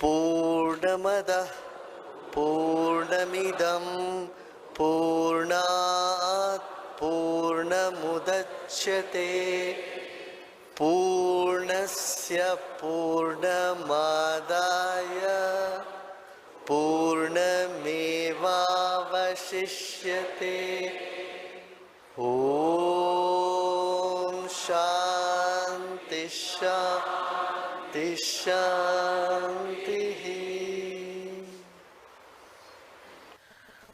Purnamada Purnamidam Purnat Purnamudachyate Purnasya Purnamadaya Purnamevavashishyate. Om Shanti Shanti Shanti.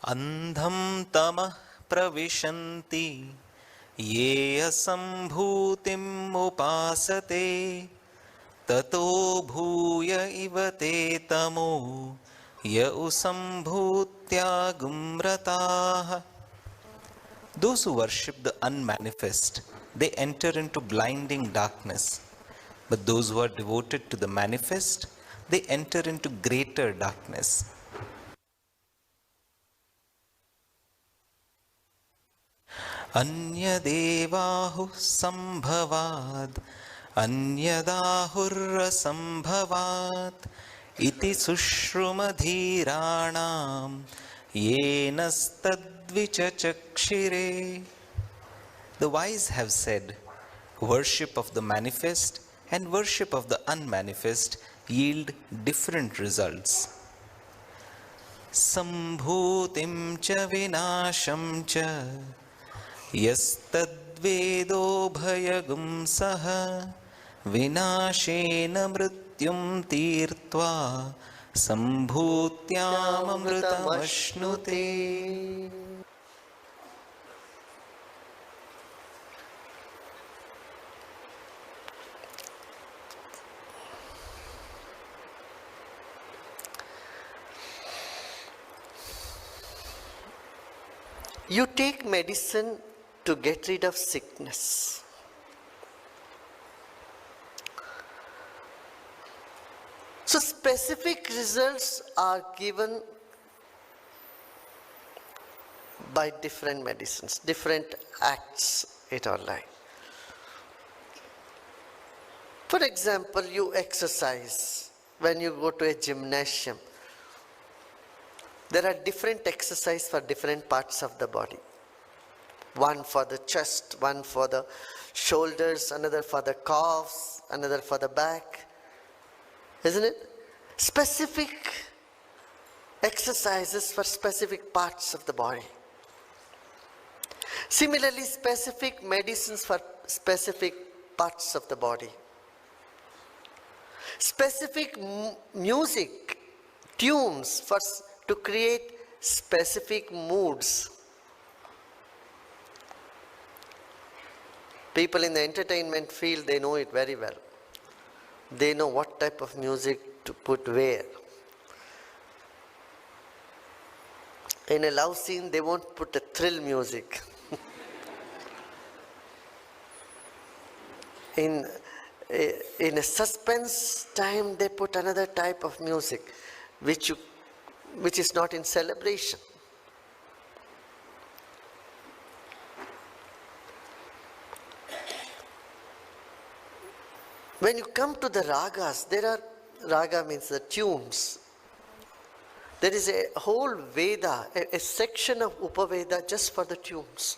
Andham tamah pravishanti ye asambhutim upasate tato bhuya ivate tamo ya usambhutya gumrataha. Those who worship the unmanifest, they enter into blinding darkness. But those who are devoted to the manifest, they enter into greater darkness. Anyadevahu sambhavad, anyadahurra sambhavad, iti sushrumadhiranam, yenastadvichachakshire. The wise have said, worship of the manifest and worship of the unmanifest yield different results. Sambhutim cha vinasham cha yastadvedo bhayagum saha vinashena mrityum tirtva sambhutyam amritam ashnute. You take medicine to get rid of sickness. So specific results are given by different medicines, different acts it all like. For example, you exercise when you go to a gymnasium. There are different exercises for different parts of the body. One for the chest, one for the shoulders, another for the calves, another for the back. Isn't it? Specific exercises for specific parts of the body. Similarly, specific medicines for specific parts of the body. Specific music, tunes to create specific moods. People in the entertainment field, they know it very well. They know what type of music to put where. In a love scene, they won't put a thrill music. In a suspense time, they put another type of music, which is not in celebration. When you come to the ragas, raga means the tunes. There is a whole Veda, a section of Upaveda just for the tunes.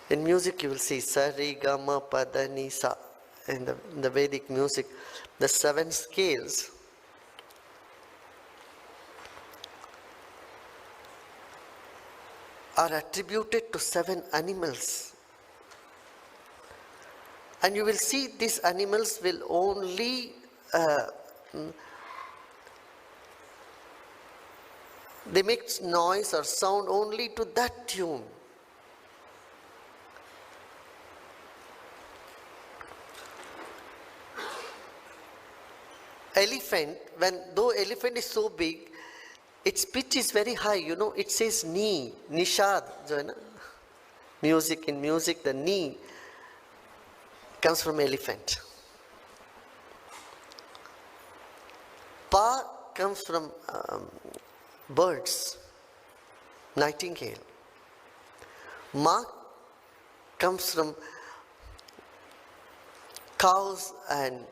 In music you will see Sa, Re, Ga, Ma, Pa, Da, Ni, Sa. In the Vedic music, the 7 scales. Are attributed to 7 animals. And you will see these animals will only they make noise or sound only to that tune. Elephant, though elephant is so big, its pitch is very high, it says ni, nishad. Music, in music, the ni comes from elephant. Pa comes from birds, nightingale. Ma comes from cows and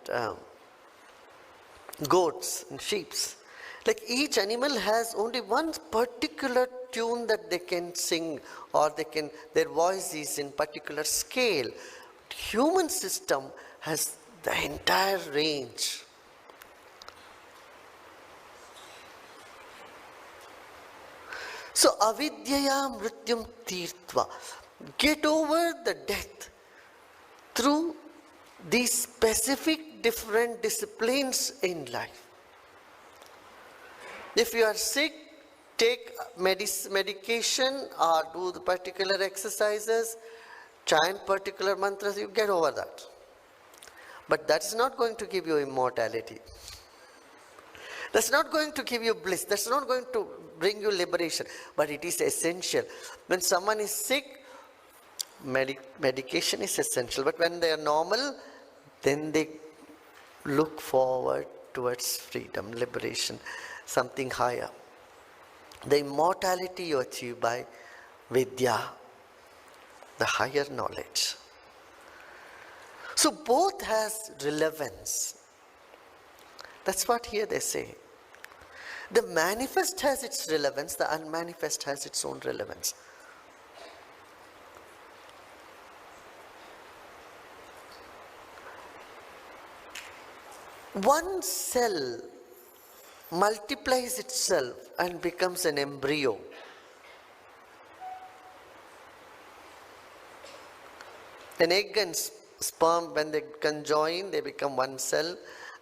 goats and sheep. Like each animal has only one particular tune that they can sing, or their voice is in particular scale. Human system has the entire range. So avidyaya mrityum tirtva. Get over the death through these specific different disciplines in life. If you are sick, take medication or do the particular exercises, chant particular mantras, you get over that. But that's not going to give you immortality. That's not going to give you bliss. That's not going to bring you liberation. But it is essential. When someone is sick, medication is essential. But when they are normal, then they look forward towards freedom, liberation, something higher. The immortality you achieve by vidya, the higher knowledge. So both has relevance. That's what here they say. The manifest has its relevance, the unmanifest has its own relevance. One cell multiplies itself and becomes an embryo. An egg and sperm, when they conjoin, they become one cell,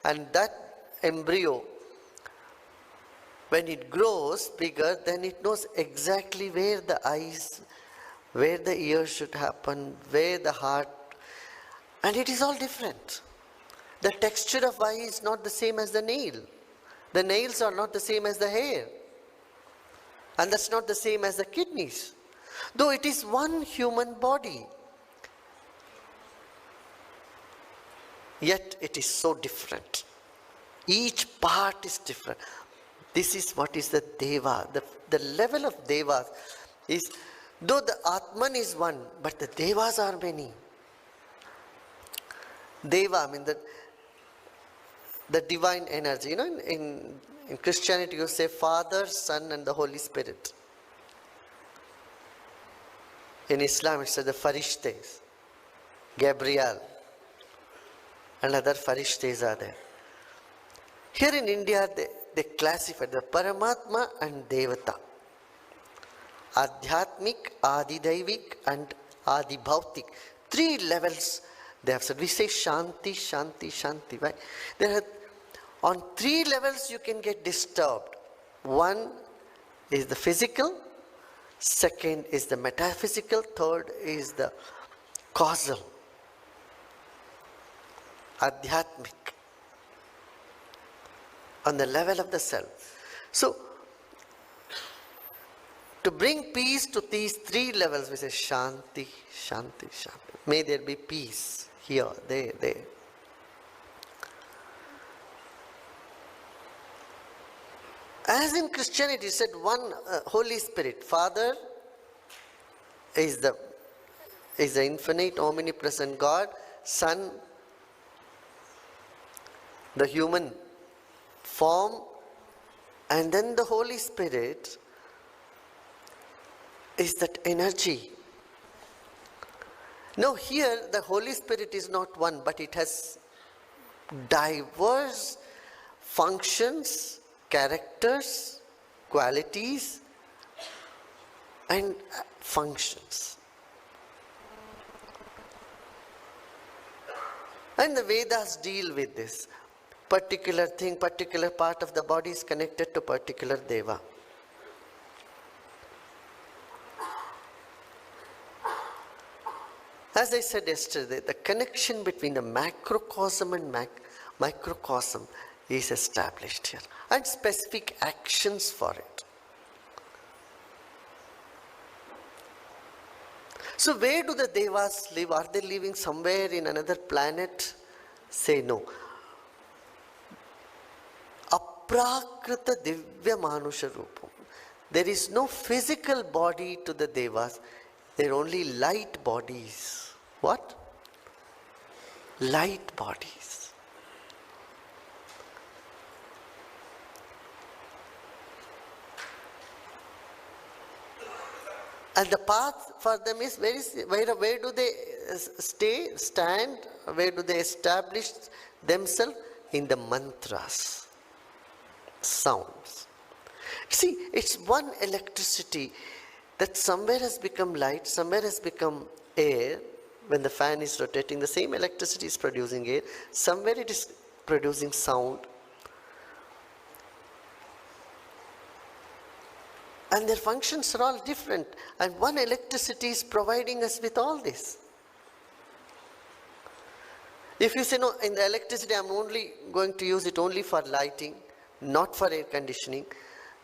and that embryo, when it grows bigger, then it knows exactly where the eyes, where the ears should happen, where the heart, and it is all different. The texture of eye is not the same as the nail. The nails are not the same as the hair. And that's not the same as the kidneys. Though it is one human body, yet it is so different. Each part is different. This is what is the Deva. The level of Devas is, though the Atman is one, but the Devas are many. Deva, I mean the divine energy. You know, in Christianity you say Father, Son and the Holy Spirit. In Islam it says the Farishtes, Gabriel and other Farishtes are there. Here in India they classify the Paramatma and Devata. Adhyatmik, Adidaivik and Adibhautik. 3 levels they have said. We say Shanti, Shanti, Shanti. Right? There are, on 3 levels you can get disturbed. One is the physical, second is the metaphysical, third is the causal. Adhyatmik. On the level of the self. So, to bring peace to these 3 levels, we say Shanti, Shanti, Shanti. May there be peace here, there. As in Christianity, it said one Holy Spirit. Father is the infinite, omnipresent God. Son, the human form, and then the Holy Spirit is that energy. Now here the Holy Spirit is not one, but it has diverse functions, characters, qualities and functions. And the Vedas deal with this. Particular thing, particular part of the body is connected to particular Deva. As I said yesterday, the connection between the macrocosm and microcosm is established here, and specific actions for it. So where do the Devas live? Are they living somewhere in another planet? Say no. Aprakrita Divya Manusha Rupam. There is no physical body to the Devas. They are only light bodies. What? Light bodies. And the path for them is where do they stand, where do they establish themselves? In the mantras, sounds. See, it's one electricity that somewhere has become light, somewhere has become air. When the fan is rotating, the same electricity is producing air, somewhere it is producing sound. And their functions are all different. And one electricity is providing us with all this. If you say, no, in the electricity I'm only going to use it only for lighting, not for air conditioning,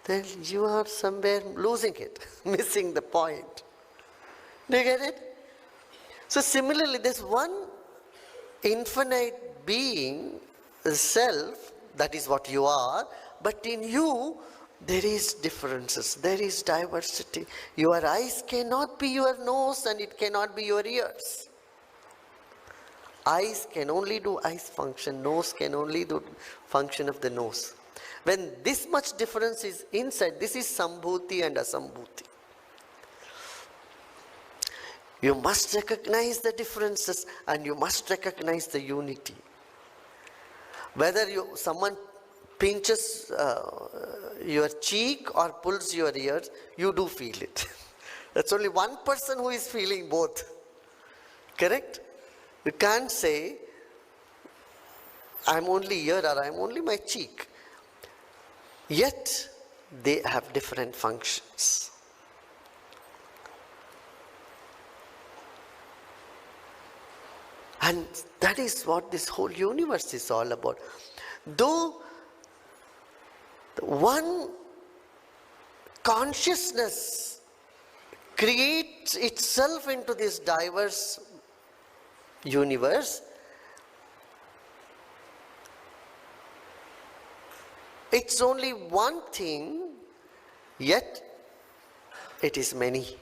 then you are somewhere losing it, missing the point. Do you get it? So similarly, there's one infinite being, self, that is what you are, but in you, there is differences, there is diversity. Your eyes cannot be your nose and it cannot be your ears. Eyes can only do eyes function, nose can only do function of the nose. When this much difference is inside, this is Sambhuti and Asambhuti. You must recognize the differences and you must recognize the unity. Whether someone pinches your cheek or pulls your ears, you do feel it. That's only one person who is feeling both. Correct? You can't say, I'm only here or I'm only my cheek. Yet, they have different functions. And that is what this whole universe is all about. Though one consciousness creates itself into this diverse universe, it's only one thing, yet it is many.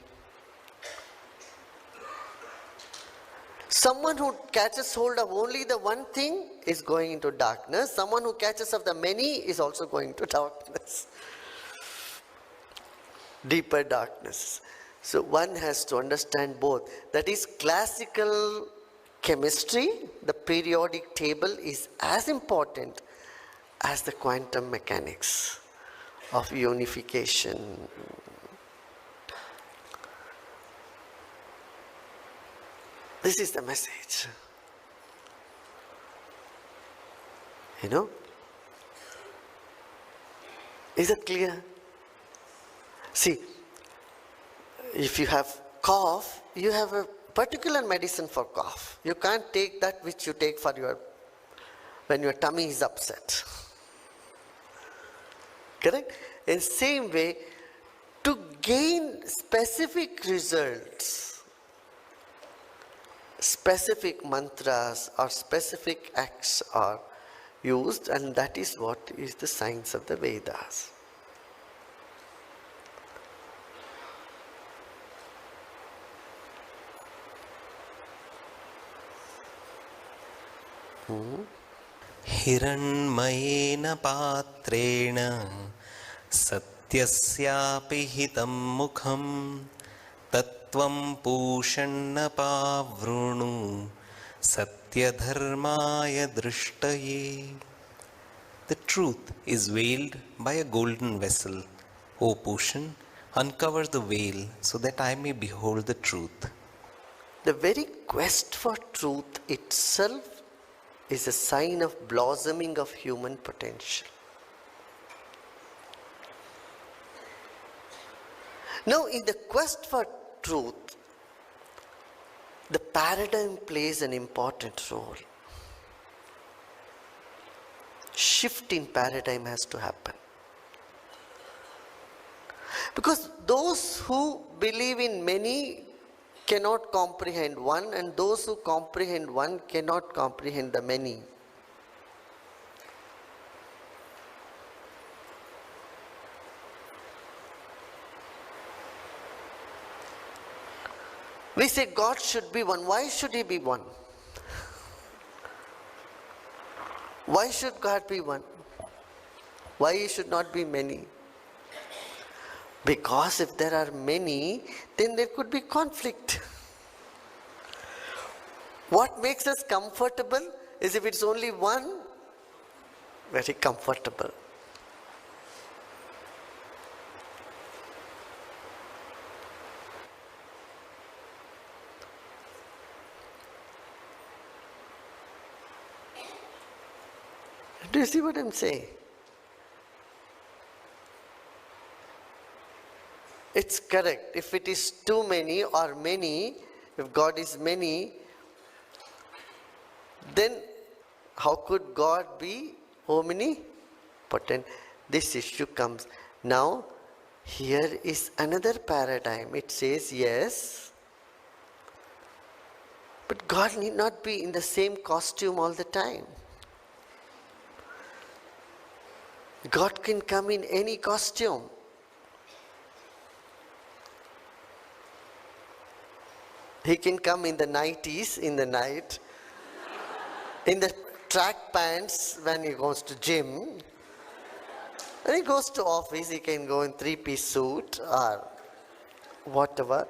Someone who catches hold of only the one thing is going into darkness. Someone who catches of the many is also going to darkness. Deeper darkness. So one has to understand both. That is, classical chemistry, the periodic table, is as important as the quantum mechanics of unification. This is the message. You know? Is it clear? See, if you have cough, you have a particular medicine for cough. You can't take that which you take for when your tummy is upset. Correct? In the same way, to gain specific results, specific mantras or specific acts are used, and that is what is the science of the Vedas. हिरण्मयेन पात्रेण सत्यस्यापि हितं मुखं तत्त्वं पूषन्न पावृणु सत्यधर्माय दृष्टये. The truth is veiled by a golden vessel. O Pushan, uncover the veil so that I may behold the truth. The very quest for truth itself is a sign of blossoming of human potential. Now, in the quest for truth, the paradigm plays an important role. Shift in paradigm has to happen. Because those who believe in many cannot comprehend one, and those who comprehend one cannot comprehend the many. We say God should be one. Why should He be one? Why should God be one? Why He should not be many? Because if there are many, then there could be conflict. What makes us comfortable is if it's only one, very comfortable. Do you see what I'm saying? It's correct. If it is too many or many, if God is many, then how could God be omnipotent? This issue comes. Now, here is another paradigm. It says, yes, but God need not be in the same costume all the time. God can come in any costume. He can come in the nighties in the night, in the track pants when he goes to gym. When he goes to office, he can go in three-piece suit or whatever.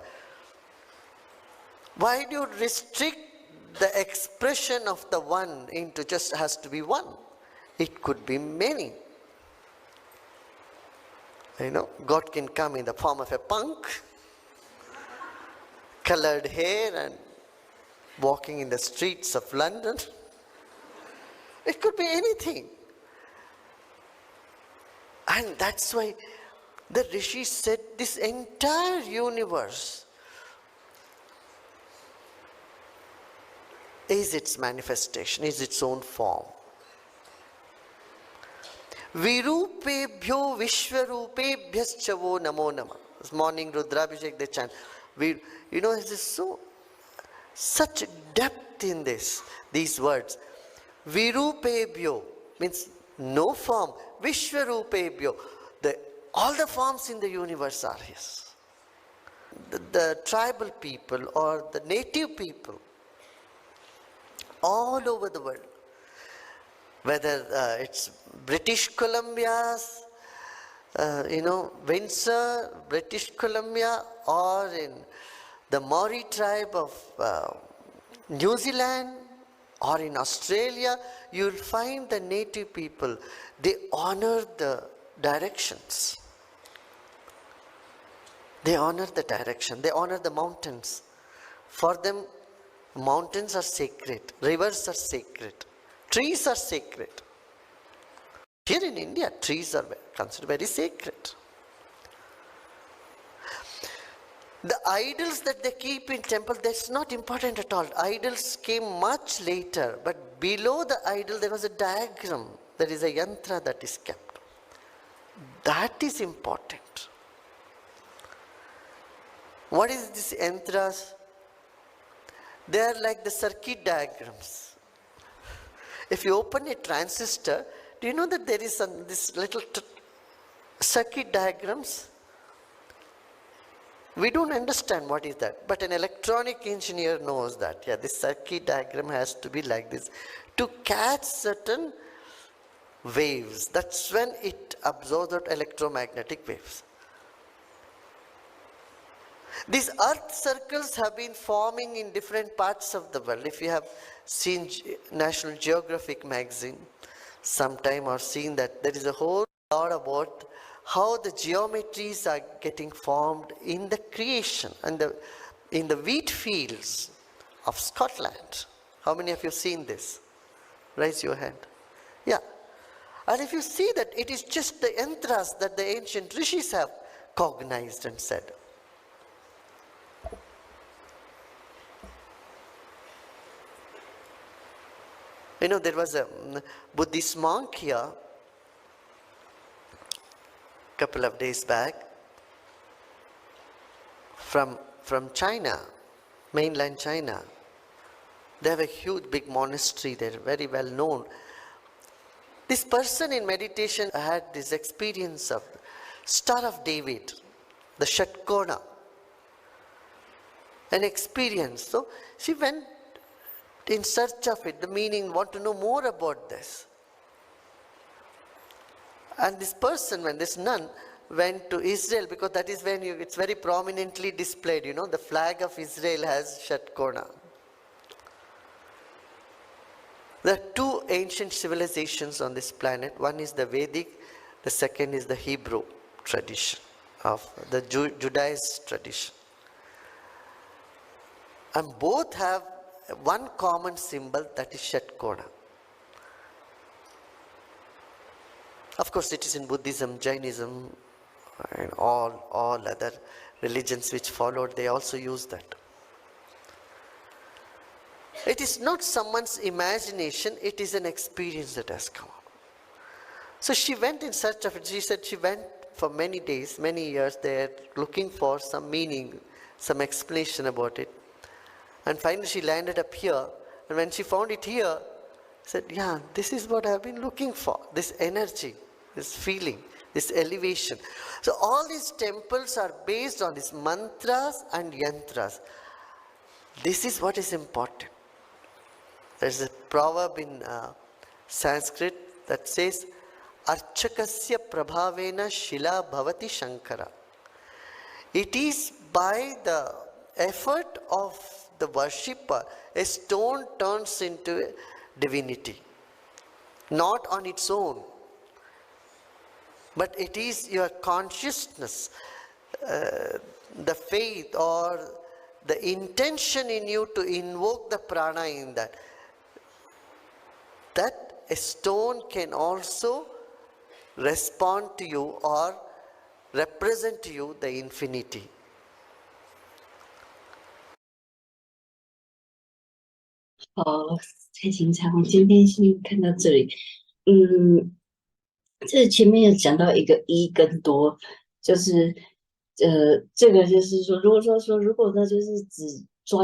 Why do you restrict the expression of the one into just has to be one? It could be many. You know, God can come in the form of a punk, colored hair and walking in the streets of London. It could be anything. And that's why the Rishi said this entire universe is its manifestation, is its own form. Virupebhyo Vishwarupebhyascha namo nama. This morning Rudrabhishek they chant. You know, there's such depth in these words. Virupebhyo means no form. Vishwarupebhyo, all the forms in the universe are His. The tribal people or the native people all over the world, whether it's British Columbia's, Windsor, British Columbia, or in the Maori tribe of New Zealand, or in Australia, you'll find the native people, they honor the directions. They honor the direction, they honor the mountains. For them, mountains are sacred, rivers are sacred, trees are sacred. Here in India, trees are considered very sacred. The idols that they keep in temple, that's not important at all. Idols came much later, but below the idol there was a diagram. There is a yantra that is kept. That is important. What is these yantras? They are like the circuit diagrams. If you open a transistor, do you know that there is this little circuit diagrams? We don't understand what is that, but an electronic engineer knows that. Yeah, this circuit diagram has to be like this to catch certain waves. That's when it absorbs the electromagnetic waves. These earth circles have been forming in different parts of the world. If you have seen National Geographic magazine sometime or seen that, there is a whole lot about how the geometries are getting formed in the creation and in the wheat fields of Scotland. How many of you have seen this? Raise your hand. Yeah. And if you see that it is just the yantras that the ancient rishis have cognized and said. You know, there was a Buddhist monk here couple of days back from China, mainland China. They have a huge big monastery there, very well known. This person in meditation had this experience of Star of David, the Shatkona, an experience. So she went in search of it, the meaning, want to know more about this. And this person, when this nun, went to Israel, because that is when it's very prominently displayed, the flag of Israel has Shatkona. There are two ancient civilizations on this planet. One is the Vedic, the second is the Hebrew tradition of the Judaized tradition. And both have one common symbol, that is Shatkona. Of course, it is in Buddhism, Jainism, and all other religions which followed, they also use that. It is not someone's imagination, it is an experience that has come up. So she went in search of it. She said she went for many days, many years there, looking for some meaning, some explanation about it. And finally she landed up here. And when she found it here, said, yeah, this is what I've been looking for, this energy, this feeling, this elevation. So all these temples are based on these mantras and yantras. This is what is important. There's a proverb in Sanskrit that says, Archakasya prabhavena shila bhavati shankara. It is by the effort of the worshipper, a stone turns into divinity. Not on its own, but it is your consciousness, the faith or the intention in you to invoke the prana in that. That a stone can also respond to you or represent to you the infinity. 好，太精彩！我今天先看到这里。这前面有讲到一个一跟多，就是这个就是说，如果呢就是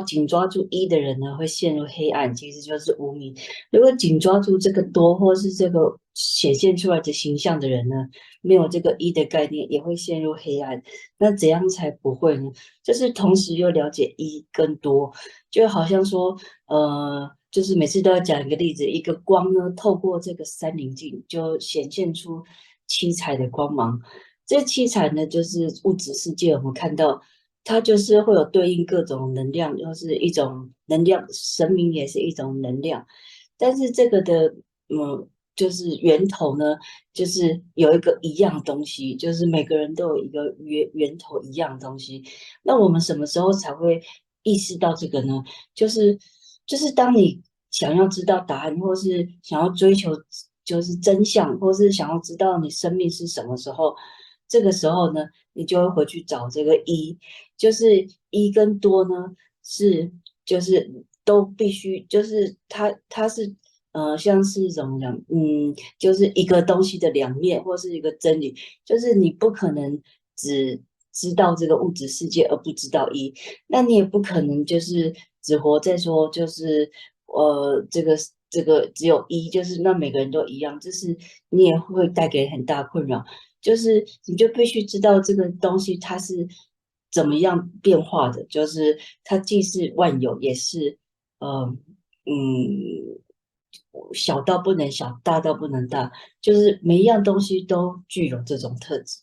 紧抓住一的人呢，会陷入黑暗，其实就是无明。如果紧抓住这个多，或是这个显现出来的形象的人呢，没有这个一的概念，也会陷入黑暗。那怎样才不会呢？就是同时又了解一跟多，就好像说，就是每次都要讲一个例子，一个光呢，透过这个三棱镜，就显现出七彩的光芒。这七彩呢，就是物质世界，我们看到它就是会有对应各种能量，就是一种能量，神明也是一种能量。但是这个的，就是源头呢，就是有一个一样东西，就是每个人都有一个源头一样东西。那我们什么时候才会意识到这个呢？就是当你想要知道答案，或是想要追求就是真相，或是想要知道你生命是什么时候，这个时候呢，你就会回去找这个一，就是一跟多呢就是都必须，就是它是像是怎么讲，就是一个东西的两面，或是一个真理，就是你不可能只知道这个物质世界而不知道一，那你也不可能就是只活在说就是这个只有一，就是那每个人都一样，就是你也会带给很大困扰。就是你就必须知道这个东西它是怎么样变化的，就是它既是万有，也是小到不能小，大到不能大，就是每一样东西都具有这种特质。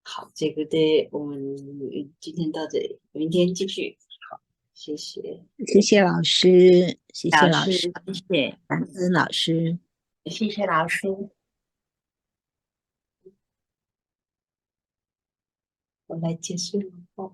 好，这个的我们今天到这里，明天继续。好，谢谢，谢谢老师，谢谢老师，谢谢，感恩老师，谢谢老师。我来结束了。